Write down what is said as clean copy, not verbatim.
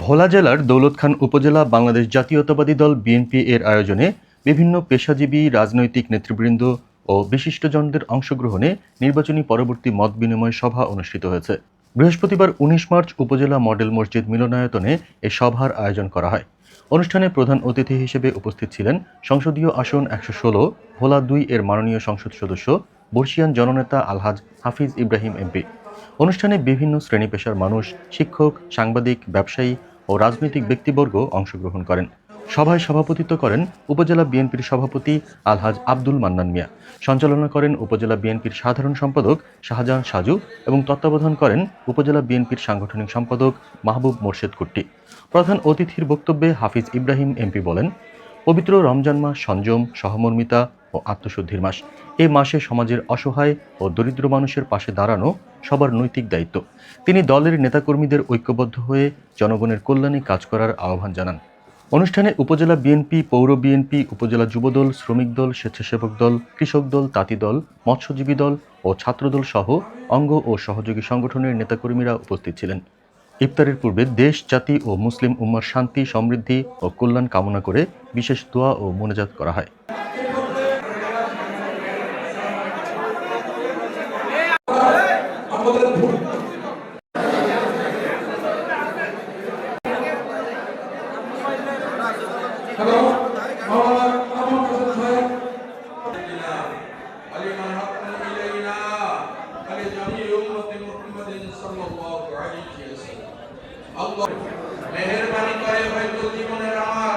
ভোলা জেলার দৌলতখান উপজেলা বাংলাদেশ জাতীয়তাবাদী দল বিএনপি এর আয়োজনে বিভিন্ন পেশাজীবী রাজনৈতিক নেতৃবৃন্দ ও বিশিষ্টজনদের অংশগ্রহণে নির্বাচনী পরবর্তী মত বিনিময় সভা অনুষ্ঠিত হয়েছে। বৃহস্পতিবার ১৯ মার্চ উপজেলা মডেল মসজিদ মিলনায়তনে এ সভার আয়োজন করা হয়। অনুষ্ঠানে প্রধান অতিথি হিসেবে উপস্থিত ছিলেন সংসদীয় আসন ১১৬ ভোলা ২ এর মাননীয় সংসদ সদস্য বর্ষিয়ান জননেতা আলহাজ হাফিজ ইব্রাহিম এমপি। অনুষ্ঠানে বিভিন্ন শ্রেণী পেশার মানুষ, শিক্ষক, সাংবাদিক, ব্যবসায়ী ও রাজনৈতিক ব্যক্তিবর্গ অংশগ্রহণ করেন। সভায় সভাপতিত্ব করেন উপজেলা বিএনপির সভাপতি আলহাজ আব্দুল মান্নান মিয়া, সঞ্চালনা করেন উপজেলা বিএনপির সাধারণ সম্পাদক শাহজাহান সাজু এবং তত্ত্বাবধান করেন উপজেলা বিএনপির সাংগঠনিক সম্পাদক মাহবুব মোর্শেদ কুট্টি। প্রধান অতিথির বক্তব্যে হাফিজ ইব্রাহিম এমপি বলেন, পবিত্র রমজান মাস সংযম, সহমর্মিতা ও আত্মশুদ্ধির মাস। এই মাসে সমাজের অসহায় ও দরিদ্র মানুষের পাশে দাঁড়ানো সবার নৈতিক দায়িত্ব। তিনি দলের নেতাকর্মীদের ঐক্যবদ্ধ হয়ে জনগণের কল্যাণে কাজ করার আহ্বান জানান। অনুষ্ঠানে উপজেলা বিএনপি, পৌর বিএনপি, উপজেলা যুবদল, শ্রমিক দল, স্বেচ্ছাসেবক দল, কৃষক দল, তাঁতি দল, মৎস্যজীবী দল ও ছাত্রদল সহ অঙ্গ ও সহযোগী সংগঠনের নেতাকর্মীরা উপস্থিত ছিলেন। ইফতারের পূর্বে দেশ, জাতি ও মুসলিম উম্মার শান্তি, সমৃদ্ধি ও কল্যাণ কামনা করে বিশেষ দোয়া ও মোনাজাত করা হয়। মেহেরবানি করে হয়তো জীবনের আমার